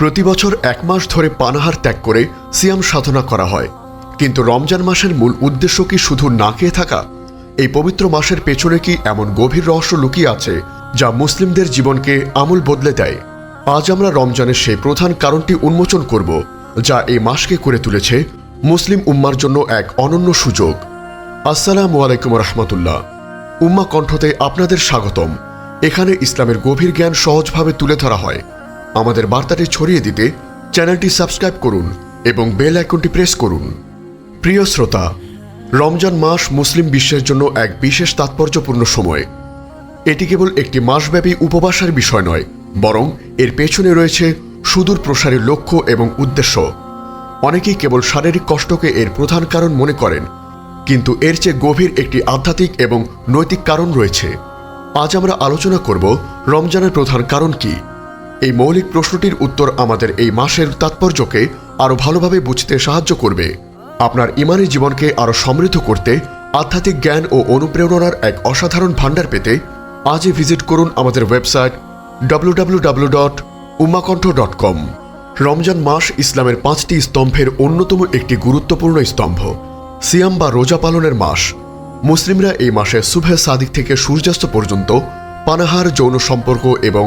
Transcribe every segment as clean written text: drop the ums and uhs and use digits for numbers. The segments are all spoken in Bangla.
প্রতি বছর 1 মাস ধরে পানাহার ত্যাগ করে সিয়াম সাধনা করা হয়, কিন্তু রমজান মাসের মূল উদ্দেশ্য কি শুধু না খেয়ে থাকা? এই পবিত্র মাসের পেছনে কি এমন গভীর রহস্য লুকিয়ে আছে যা মুসলিমদের জীবনকে আমূল বদলে দেয়? আজ আমরা রমজানের সেই প্রধান কারণটি উন্মোচন করব, যা এই মাসকে করে তুলেছে মুসলিম উম্মার জন্য এক অনন্য সুযোগ। আসসালামু আলাইকুম রহমতুল্লাহ। উম্মা কণ্ঠতে আপনাদের স্বাগতম। এখানে ইসলামের গভীর জ্ঞান সহজভাবে তুলে ধরা হয়। আমাদের বার্তাটি ছড়িয়ে দিতে চ্যানেলটি সাবস্ক্রাইব করুন এবং বেল আইকনটি প্রেস করুন। প্রিয় শ্রোতা, রমজান মাস মুসলিম বিশ্বের জন্য এক বিশেষ তাৎপর্যপূর্ণ সময়। এটি কেবল একটি মাসব্যাপী উপবাসের বিষয় নয়, বরং এর পেছনে রয়েছে সুদূর প্রসারী লক্ষ্য এবং উদ্দেশ্য। অনেকেই কেবল শারীরিক কষ্টকে এর প্রধান কারণ মনে করেন, কিন্তু এর চেয়ে গভীর একটি আধ্যাত্মিক এবং নৈতিক কারণ রয়েছে। আজ আমরা আলোচনা করব রমজানের প্রধান কারণ কি। এই মৌলিক প্রশ্নটির উত্তর আমাদের এই মাসের তাৎপর্যকে আরও ভালোভাবে বুঝতে সাহায্য করবে। আপনার ঈমানী জীবনকে আরও সমৃদ্ধ করতে আধ্যাত্মিক জ্ঞান ও অনুপ্রেরণার এক অসাধারণ ভাণ্ডার পেতে আজই ভিজিট করুন আমাদের ওয়েবসাইট www.ummakantho.com। রমজান মাস ইসলামের 5টি স্তম্ভের অন্যতম একটি গুরুত্বপূর্ণ স্তম্ভ। সিয়াম বা রোজা পালনের মাস। মুসলিমরা এই মাসে সুবহে সাদিক থেকে সূর্যাস্ত পর্যন্ত পানাহার, যৌন সম্পর্ক এবং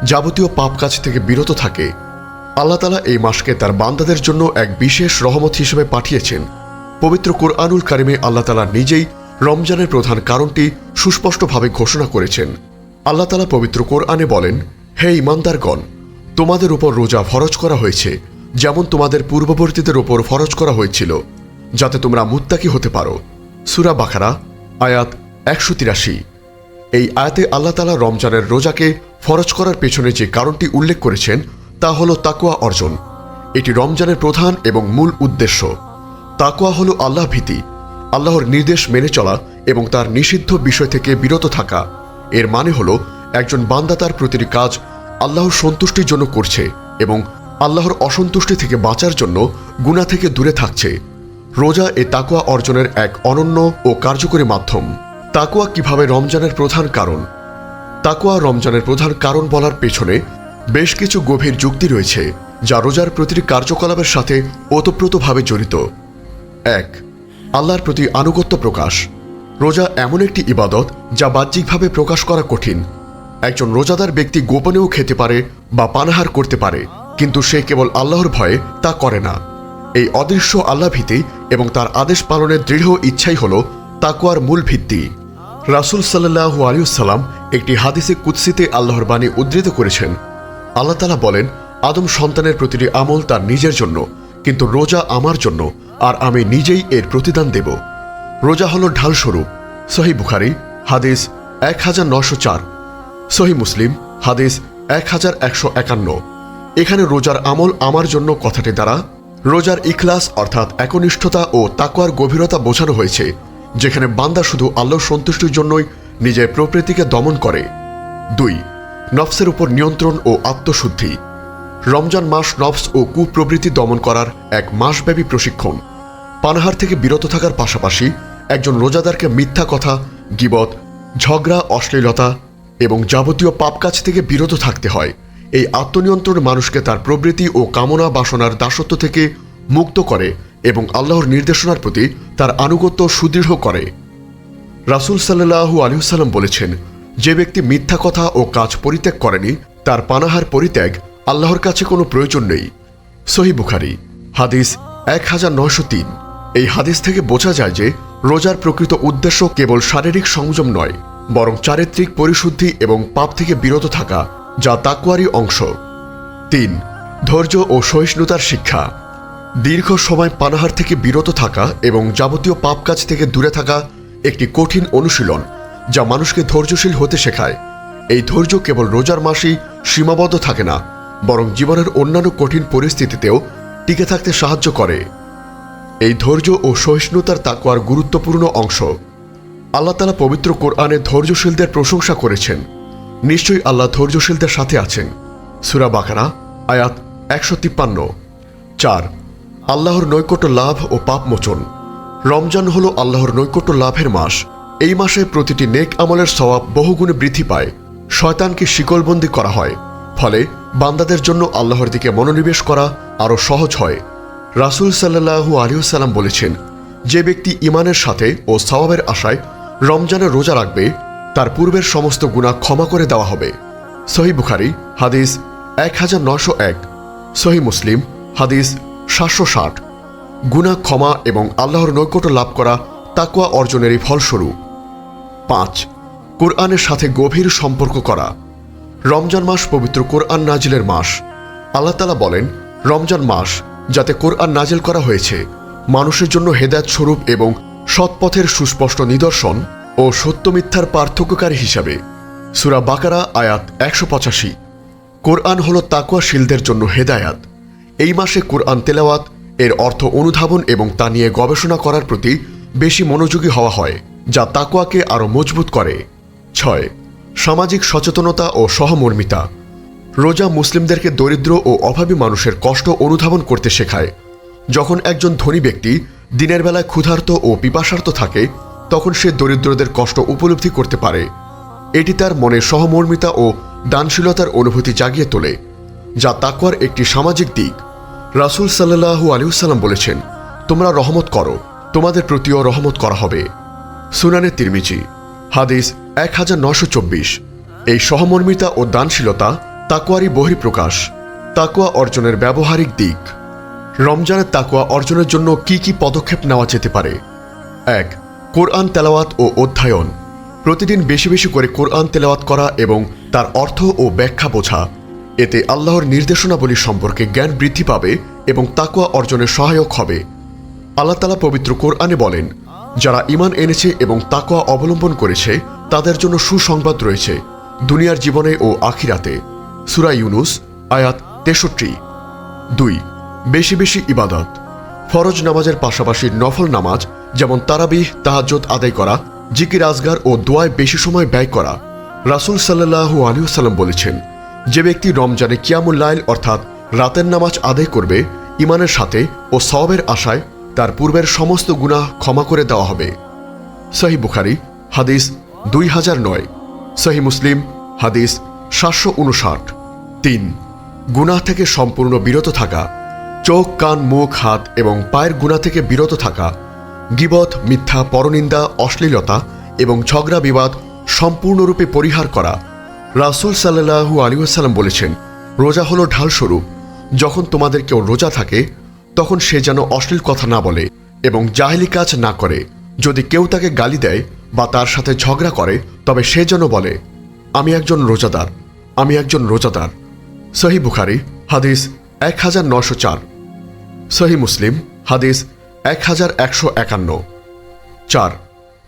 যাবতীয় পাপ কাজ থেকে বিরত থাকে। আল্লাহ তাআলা এই মাসকে তার বান্দাদের জন্য এক বিশেষ রহমত হিসেবে পাঠিয়েছেন। পবিত্র কুরআনুল কারিমে আল্লাহ তাআলা নিজেই রমজানের প্রধান কারণটি সুস্পষ্টভাবে ঘোষণা করেছেন। আল্লাহ তাআলা পবিত্র কোরআনে বলেন, হে ঈমানদারগণ, তোমাদের উপর রোজা ফরজ করা হয়েছে, যেমন তোমাদের পূর্ববর্তীদের উপর ফরজ করা হয়েছিল, যাতে তোমরা মুত্তাকি হতে পারো। সূরা বাকারা আয়াত 183। এই আয়াতে আল্লাহ তাআলা রমজানের রোজাকে ফরজ করার পেছনে যে কারণটি উল্লেখ করেছেন তা হল তাকওয়া অর্জন। এটি রমজানের প্রধান এবং মূল উদ্দেশ্য। তাকওয়া হল আল্লাহ ভীতি, আল্লাহর নির্দেশ মেনে চলা এবং তার নিষিদ্ধ বিষয় থেকে বিরত থাকা। এর মানে হল একজন বান্দা তার প্রতিটি কাজ আল্লাহর সন্তুষ্টির জন্য করছে এবং আল্লাহর অসন্তুষ্টি থেকে বাঁচার জন্য গুনাহ থেকে দূরে থাকছে। রোজা এ তাকওয়া অর্জনের এক অনন্য ও কার্যকরী মাধ্যম। তাকওয়া কিভাবে রমজানের প্রধান কারণ? তাকওয়া রমজানের প্রধান কারণ বলার পেছনে বেশ কিছু গভীর যুক্তি রয়েছে, যা রোজার প্রতিটি কার্যকলাপের সাথে ওতপ্রোতভাবে জড়িত। 1. আল্লাহর প্রতি আনুগত্য প্রকাশ। রোজা এমন একটি ইবাদত যা বাহ্যিকভাবে প্রকাশ করা কঠিন। একজন রোজাদার ব্যক্তি গোপনেও খেতে পারে বা পানাহার করতে পারে, কিন্তু সে কেবল আল্লাহর ভয়ে তা করে না। এই অদৃশ্য আল্লাহ ভীতি এবং তার আদেশ পালনের দৃঢ় ইচ্ছাই হল তাকওয়ার মূল ভিত্তি। রাসূল সাল্লাল্লাহু আলাইহি ওয়াসাল্লাম একটি হাদিসে কুদসিতে আল্লাহর বাণী উদ্ধৃত করেছেন। আল্লাহ তাআলা বলেন, আদম সন্তানের প্রতিটি আমল তার নিজের জন্য, কিন্তু রোজা আমার জন্য, আর আমি নিজেই এর প্রতিদান দেব। রোজা হল ঢালস্বরূপ। সহিহ বুখারী হাদিস 1904, সহিহ মুসলিম হাদিস 1151। এখানে রোজার আমল আমার জন্য কথাটি দ্বারা রোজার ইখলাস অর্থাৎ একনিষ্ঠতা ও তাকওয়ার গভীরতা বোঝানো হয়েছে, যেখানে বান্দা শুধু আল্লাহর সন্তুষ্টির জন্যই নিজের প্রবৃত্তিকে দমন করে। 2. নফসের উপর নিয়ন্ত্রণ ও আত্মশুদ্ধি। রমজান মাস নফস ও কুপ্রবৃত্তি দমন করার এক মাসব্যাপী প্রশিক্ষণ। পানাহার থেকে বিরত থাকার পাশাপাশি একজন রোজাদারকে মিথ্যা কথা, গীবত, ঝগড়া, অশ্লীলতা এবং যাবতীয় পাপ কাজ থেকে বিরত থাকতে হয়। এই আত্মনিয়ন্ত্রণ মানুষকে তার প্রবৃত্তি ও কামনা বাসনার দাসত্ব থেকে মুক্ত করে এবং আল্লাহর নির্দেশনার প্রতি তার আনুগত্য সুদৃঢ় করে। রাসূল সাল্লাল্লাহু আলাইহি ওয়াসাল্লাম বলেছেন, যে ব্যক্তি মিথ্যা কথা ও কাজ পরিত্যাগ করেনি, তার পানাহার পরিত্যাগ আল্লাহর কাছে কোনো প্রয়োজন নেই। সহিহ বুখারী হাদিস 1903। এই হাদিস থেকে বোঝা যায় যে রোজার প্রকৃত উদ্দেশ্য কেবল শারীরিক সংযম নয়, বরং চারিত্রিক পরিশুদ্ধি এবং পাপ থেকে বিরত থাকা, যা তাকওয়ারই অংশ। 3. ধৈর্য ও সহিষ্ণুতার শিক্ষা। দীর্ঘ সময় পানাহার থেকে বিরত থাকা এবং যাবতীয় পাপ কাজ থেকে দূরে থাকা একটি কঠিন অনুশীলন, যা মানুষকে ধৈর্যশীল হতে শেখায়। এই ধৈর্য কেবল রোজার মাসেই সীমাবদ্ধ থাকে না, বরং জীবনের অন্যান্য কঠিন পরিস্থিতিতেও টিকে থাকতে সাহায্য করে। এই ধৈর্য ও সহিষ্ণুতার তাকওয়ার গুরুত্বপূর্ণ অংশ। আল্লাহ তাআলা পবিত্র কোরআনে ধৈর্যশীলদের প্রশংসা করেছেন। নিশ্চয়ই আল্লাহ ধৈর্যশীলদের সাথে আছেন। সূরা বাকারা আয়াত 153। 4. আল্লাহর নৈকট্য লাভ ও পাপ মোচন। রমজান হল আল্লাহর নৈকট্য লাভের মাস। এই মাসে প্রতিটি নেক আমলের সওয়াব বহুগুণে বৃদ্ধি পায়। শয়তানকে শিকলবন্দি করা হয়, ফলে বান্দাদের জন্য আল্লাহর দিকে মনোনিবেশ করা আরও সহজ হয়। রাসূল সাল্লাল্লাহু আলাইহি ওয়াসাল্লাম বলেছেন, যে ব্যক্তি ঈমানের সাথে ও সওয়াবের আশায় রমজানের রোজা রাখবে তার পূর্বের সমস্ত গুনাহ ক্ষমা করে দেওয়া হবে। সহিহ বুখারী হাদিস 1901, সহিহ মুসলিম হাদিস 760। গুনাহ ক্ষমা এবং আল্লাহর নৈকট্য লাভ করা তাকওয়া অর্জনেরই ফলস্বরূপ। 5. কোরআনের সাথে গভীর সম্পর্ক করা। রমজান মাস পবিত্র কোরআন নাজিলের মাস। আল্লাহ তাআলা বলেন, রমজান মাস যাতে কোরআন নাজিল করা হয়েছে মানুষের জন্য হেদায়েত স্বরূপ এবং সৎপথের সুস্পষ্ট নিদর্শন ও সত্য মিথ্যার পার্থক্যকারী হিসাবে। সূরা বাকারা আয়াত 185। কোরআন হল তাকওয়াশীলদের জন্য হেদায়াত। এই মাসে কোরআন তেলাওয়াত, এর অর্থ অনুধাবন এবং তা নিয়ে গবেষণা করার প্রতি বেশি মনোযোগী হওয়া হয়, যা তাকওয়াকে আরও মজবুত করে। 6. সামাজিক সচেতনতা ও সহমর্মিতা। রোজা মুসলিমদেরকে দরিদ্র ও অভাবী মানুষের কষ্ট অনুধাবন করতে শেখায়। যখন একজন ধনী ব্যক্তি দিনের বেলায় ক্ষুধার্ত ও পিপাসার্ত থাকে তখন সে দরিদ্রদের কষ্ট উপলব্ধি করতে পারে। এটি তার মনে সহমর্মিতা ও দানশীলতার অনুভূতি জাগিয়ে তোলে, যা তাকওয়ার একটি সামাজিক দিক। রাসূল সাল্লাল্লাহু আলাইহি ওয়াসাল্লাম বলেছেন, তোমরা রহমত করো, তোমাদের প্রতিও রহমত করা হবে। সুনানে তিরমিজি হাদিস 1924। এই সহমর্মিতা ও দানশীলতা তাকওয়ারই বহিঃপ্রকাশ। তাকওয়া অর্জনের ব্যবহারিক দিক। রমজানের তাকওয়া অর্জনের জন্য কি কি পদক্ষেপ নেওয়া যেতে পারে? 1. কোরআন তেলাওয়াত ও অধ্যয়ন। প্রতিদিন বেশি বেশি করে কোরআন তেলাওয়াত করা এবং তার অর্থ ও ব্যাখ্যা বোঝা। এতে আল্লাহর নির্দেশনাবলী সম্পর্কে জ্ঞান বৃদ্ধি পাবে এবং তাকওয়া অর্জনে সহায়ক হবে। আল্লাহ তাআলা পবিত্র কোরআনে বলেন, যারা ঈমান এনেছে এবং তাকওয়া অবলম্বন করেছে তাদের জন্য সুসংবাদ রয়েছে দুনিয়ার জীবনে ও আখিরাতে। সূরা ইউনুস আয়াত 63। 2. বেশি বেশি ইবাদত। ফরজ নামাজের পাশাপাশি নফল নামাজ যেমন তারাবিহ, তাহাজ্জুদ আদায় করা, জিকির আজগার ও দোয়ায় বেশি সময় ব্যয় করা। রাসূল সাল্লাল্লাহু আলাইহি ওয়াসাল্লাম বলেছেন, যে ব্যক্তি রমজানে কিয়ামুল লাইল অর্থাৎ রাতের নামাজ আদায় করবে ঈমানের সাথে ও সওয়াবের আশায় তার পূর্বের সমস্ত গুনাহ ক্ষমা করে দেওয়া হবে। সহিহ বুখারী হাদিস 2009, সহিহ মুসলিম হাদিস 759। 3. গুনাহ থেকে সম্পূর্ণ বিরত থাকা। চোখ, কান, মুখ, হাত এবং পায়ের গুনাহ থেকে বিরত থাকা। গীবত, মিথ্যা, পরনিন্দা, অশ্লীলতা এবং ঝগড়া বিবাদ সম্পূর্ণরূপে পরিহার করা। রাসূল সাল্লাল্লাহু আলাইহি ওয়াসাল্লাম বলেছেন, রোজা হলো ঢালস্বরূপ। যখন তোমাদের কেউ রোজা থাকে তখন সে যেন অশ্লীল কথা না বলে এবং জাহেলি কাজ না করে। যদি কেউ তাকে গালি দেয় বা তার সাথে ঝগড়া করে তবে সে যেন বলে, আমি একজন রোজাদার, আমি একজন রোজাদার। সহিহ বুখারী হাদিস 1904, সহিহ মুসলিম হাদিস 1151। 4.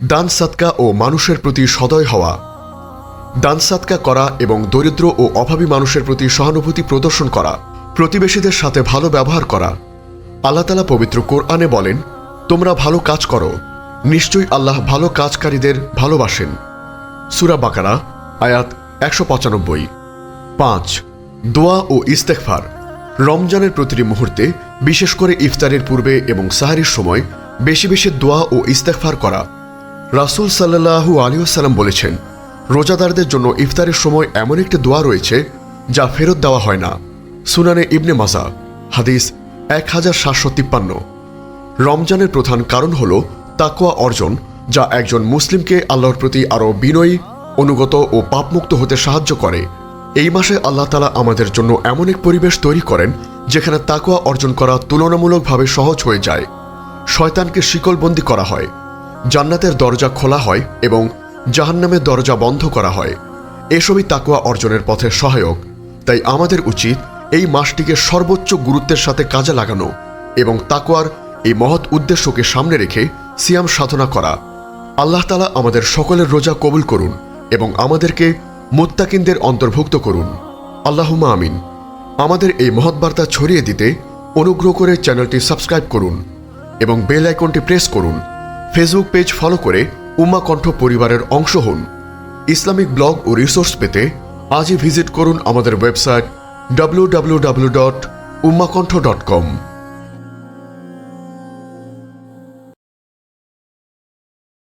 দান সাদকা ও মানুষের প্রতি সদয় হওয়া। দান সাদকা করা এবং দরিদ্র ও অভাবী মানুষের প্রতি সহানুভূতি প্রদর্শন করা, প্রতিবেশীদের সাথে ভালো ব্যবহার করা। আল্লাহ তাআলা পবিত্র কোরআনে বলেন, তোমরা ভালো কাজ করো, নিশ্চয়ই আল্লাহ ভালো কাজকারীদের ভালোবাসেন। সূরা বাকারা আয়াত 195। 5. দোয়া ও ইস্তেগফার। রমজানের প্রতিটি মুহূর্তে, বিশেষ করে ইফতারের পূর্বে এবং সাহরির সময় বেশি বেশি দোয়া ও ইস্তেগফার করা। রাসূল সাল্লাল্লাহু আলাইহি ওয়াসাল্লাম বলেছেন, রোজাদারদের জন্য ইফতারের সময় এমন একটি দোয়া রয়েছে যা ফেরত দেওয়া হয় না। সুনানে ইবনে মাজাহ হাদিস 1753। রমজানের প্রধান কারণ হল তাকওয়া অর্জন, যা একজন মুসলিমকে আল্লাহর প্রতি আরও বিনয়ী, অনুগত ও পাপমুক্ত হতে সাহায্য করে। এই মাসে আল্লাহ তাআলা আমাদের জন্য এমন এক পরিবেশ তৈরি করেন যেখানে তাকওয়া অর্জন করা তুলনামূলকভাবে সহজ হয়ে যায়। শয়তানকে শিকলবন্দি করা হয়, জান্নাতের দরজা খোলা হয় এবং জাহান্নামের দরজা বন্ধ করা হয়। এসবই তাকওয়া অর্জনের পথে সহায়ক। তাই আমাদের উচিত এই মাসটিকে সর্বোচ্চ গুরুত্বের সাথে কাজে লাগানো এবং তাকওয়ার এই মহৎ উদ্দেশ্যকে সামনে রেখে সিয়াম সাধনা করা। আল্লাহ তাআলা আমাদের সকলের রোজা কবুল করুন এবং আমাদেরকে মুত্তাকিনদের অন্তর্ভুক্ত করুন। আল্লাহুম্মা আমিন। আমাদের এই মহৎ বার্তা ছড়িয়ে দিতে অনুগ্রহ করে চ্যানেলটি সাবস্ক্রাইব করুন এবং বেল আইকনটি প্রেস করুন। ফেসবুক পেজ ফলো করে উম্মাহ কণ্ঠ পরিবারের অংশ হন। ইসলামিক ব্লগ ও রিসোর্স পেতে আজই ভিজিট করুন আমাদের ওয়েবসাইট www.ummahkontho.com।